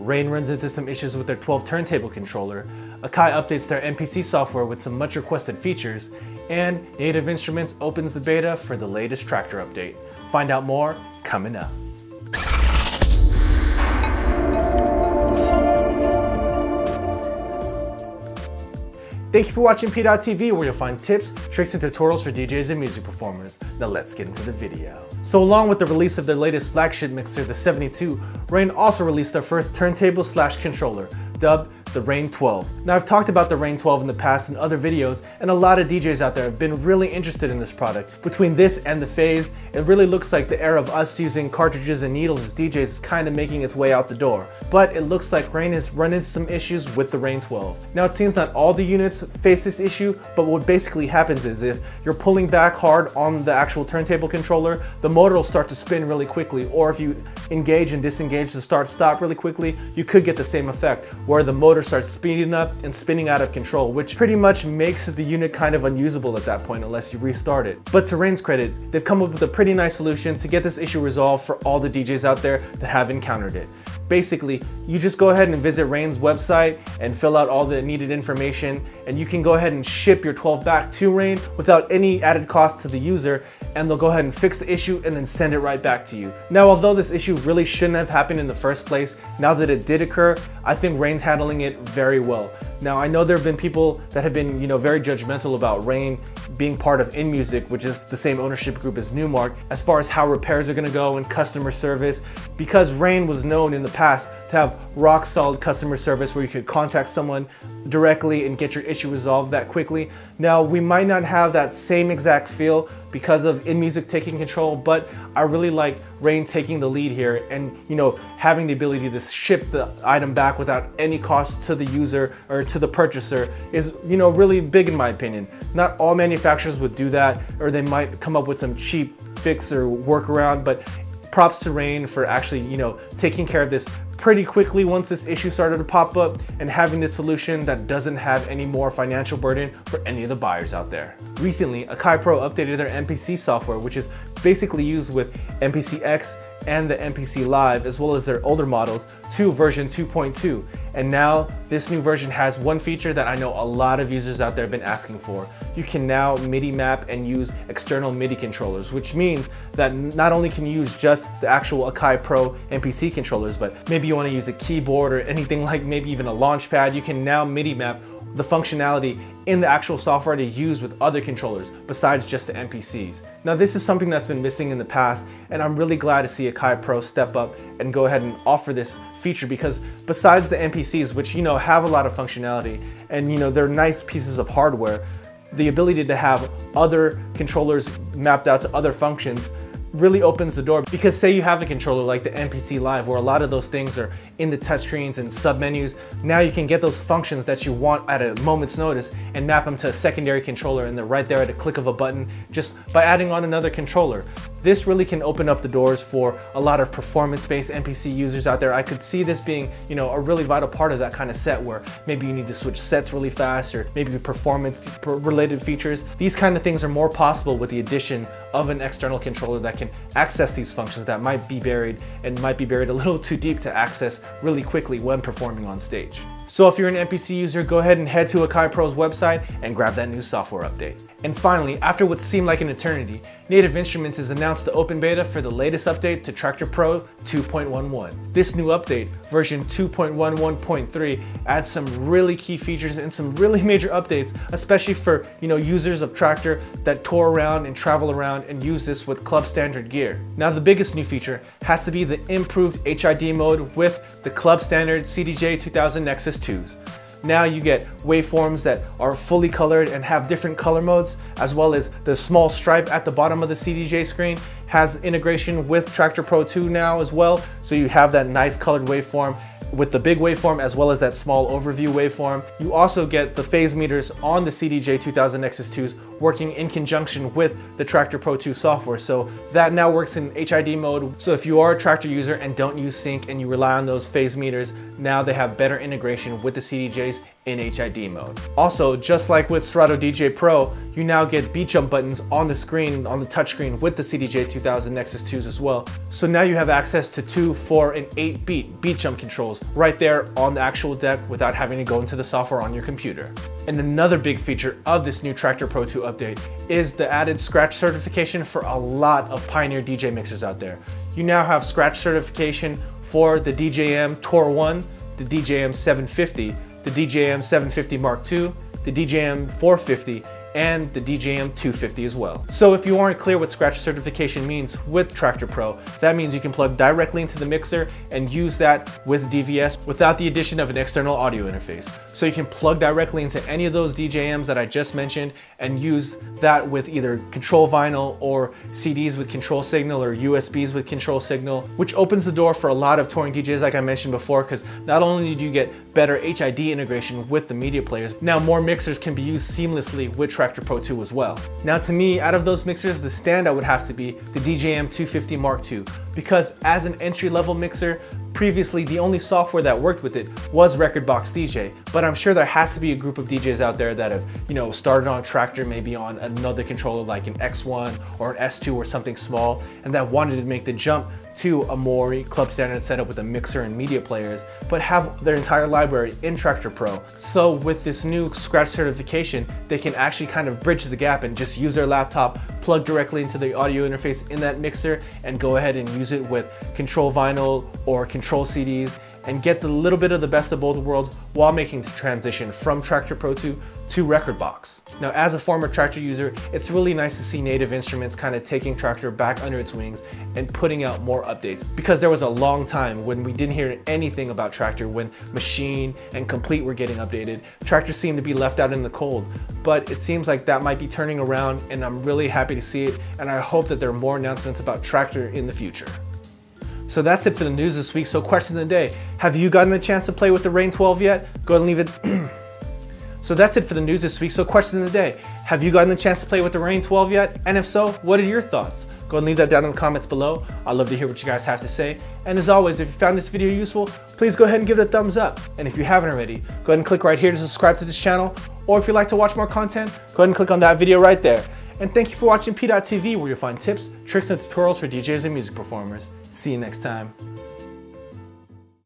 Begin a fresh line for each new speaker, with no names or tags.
Rane runs into some issues with their 12 turntable controller, Akai updates their MPC software with some much requested features, and Native Instruments opens the beta for the latest Traktor update. Find out more coming up. Thank you for watching PDot TV, where you'll find tips, tricks, and tutorials for DJs and music performers. Now let's get into the video. So along with the release of their latest flagship mixer, the 72, Rane also released their first turntable/controller, dubbed the Rane 12. Now I've talked about the Rane 12 in the past in other videos, and a lot of DJs out there have been really interested in this product. Between this and the Phase, it really looks like the era of us using cartridges and needles as DJs is kind of making its way out the door. But it looks like Rane has run into some issues with the Rane 12. Now it seems not all the units face this issue, but what basically happens is if you're pulling back hard on the actual turntable controller, the motor will start to spin really quickly, or if you engage and disengage the start-stop really quickly, you could get the same effect, where the motor starts speeding up and spinning out of control, which pretty much makes the unit kind of unusable at that point unless you restart it. But to Rane's credit, they've come up with a pretty nice solution to get this issue resolved for all the DJs out there that have encountered it. Basically, you just go ahead and visit Rane's website and fill out all the needed information, and you can go ahead and ship your 12 back to Rane without any added cost to the user, and they'll go ahead and fix the issue and then send it right back to you. Now, although this issue really shouldn't have happened in the first place, now that it did occur, I think Rane's handling it very well. Now, I know there have been people that have been, very judgmental about Rane being part of InMusic, which is the same ownership group as Newmark, as far as how repairs are gonna go and customer service, because Rane was known in the past to have rock solid customer service where you could contact someone directly and get your issue resolved that quickly. Now, we might not have that same exact feel because of InMusic taking control, but I really like Rane taking the lead here and having the ability to ship the item back without any cost to the user or to the purchaser is really big in my opinion. Not all manufacturers would do that, or they might come up with some cheap fix or workaround, but props to Rane for actually taking care of this pretty quickly once this issue started to pop up, and having this solution that doesn't have any more financial burden for any of the buyers out there. Recently, Akai Pro updated their MPC software, which is basically used with MPC X and the MPC Live, as well as their older models, to version 2.2. And now this new version has one feature that I know a lot of users out there have been asking for. You can now MIDI map and use external MIDI controllers, which means that not only can you use just the actual Akai Pro MPC controllers, but maybe you want to use a keyboard or anything like maybe even a launch pad, you can now MIDI map the functionality in the actual software to use with other controllers besides just the MPCs. Now, this is something that's been missing in the past, and I'm really glad to see Akai Pro step up and go ahead and offer this feature, because besides the MPCs, which have a lot of functionality and they're nice pieces of hardware, the ability to have other controllers mapped out to other functions really opens the door. Because say you have a controller like the MPC Live, where a lot of those things are in the touchscreens and submenus, now you can get those functions that you want at a moment's notice and map them to a secondary controller, and they're right there at a click of a button just by adding on another controller. This really can open up the doors for a lot of performance-based MPC users out there. I could see this being, a really vital part of that kind of set, where maybe you need to switch sets really fast, or maybe performance-related features. These kind of things are more possible with the addition of an external controller that can access these functions that might be buried a little too deep to access really quickly when performing on stage. So if you're an MPC user, go ahead and head to Akai Pro's website and grab that new software update. And finally, after what seemed like an eternity, Native Instruments has announced the open beta for the latest update to Traktor Pro 2.11. This new update, version 2.11.3, adds some really key features and some really major updates, especially for users of Traktor that tour around and travel around and use this with club standard gear. Now, the biggest new feature has to be the improved HID mode with the club standard CDJ 2000 Nexus 2s. Now you get waveforms that are fully colored and have different color modes, as well as the small stripe at the bottom of the CDJ screen has integration with Traktor Pro 2 now as well. So you have that nice colored waveform with the big waveform as well as that small overview waveform. You also get the phase meters on the CDJ 2000 Nexus 2s working in conjunction with the Traktor Pro 2 software. So that now works in HID mode. So if you are a Traktor user and don't use sync and you rely on those phase meters, now they have better integration with the CDJs in HID mode. Also, just like with Serato DJ Pro, you now get beat jump buttons on the screen, on the touchscreen with the CDJ 2000 Nexus 2s as well. So now you have access to 2, 4, and 8 beat jump controls right there on the actual deck without having to go into the software on your computer. And another big feature of this new Traktor Pro 2 update is the added scratch certification for a lot of Pioneer DJ mixers out there. You now have scratch certification for the DJM Tor 1, the DJM 750, the DJM 750 Mark II, the DJM 450, and the DJM 250 as well. So if you aren't clear what scratch certification means with Traktor Pro, that means you can plug directly into the mixer and use that with DVS without the addition of an external audio interface. So you can plug directly into any of those DJMs that I just mentioned and use that with either control vinyl or CDs with control signal or USBs with control signal, which opens the door for a lot of touring DJs like I mentioned before, because not only do you get better HID integration with the media players, now more mixers can be used seamlessly with Traktor Pro 2 as well. Now to me, out of those mixers, the standout would have to be the DJM 250 Mark II, because as an entry-level mixer, previously the only software that worked with it was Rekordbox DJ, but I'm sure there has to be a group of DJs out there that have, started on Traktor, maybe on another controller like an X1 or an S2 or something small, and that wanted to make the jump to a more club standard setup with a mixer and media players, but have their entire library in Traktor Pro. So with this new scratch certification, they can actually kind of bridge the gap and just use their laptop, plug directly into the audio interface in that mixer, and go ahead and use it with control vinyl or control CDs, and get the little bit of the best of both worlds while making the transition from Traktor Pro 2 to Rekordbox. Now, as a former Traktor user, it's really nice to see Native Instruments kind of taking Traktor back under its wings and putting out more updates, because there was a long time when we didn't hear anything about Traktor. When Machine and Complete were getting updated, Traktor seemed to be left out in the cold, but it seems like that might be turning around, and I'm really happy to see it, and I hope that there are more announcements about Traktor in the future. So that's it for the news this week. So question of the day, have you gotten a chance to play with the Rane 12 yet? Go ahead and leave it. So that's it for the news this week. So question of the day, have you gotten a chance to play with the Rane 12 yet? And if so, what are your thoughts? Go ahead and leave that down in the comments below. I'd love to hear what you guys have to say. And as always, if you found this video useful, please go ahead and give it a thumbs up. And if you haven't already, go ahead and click right here to subscribe to this channel. Or if you'd like to watch more content, go ahead and click on that video right there. And thank you for watching PDot TV, where you'll find tips, tricks, and tutorials for DJs and music performers. See you next time.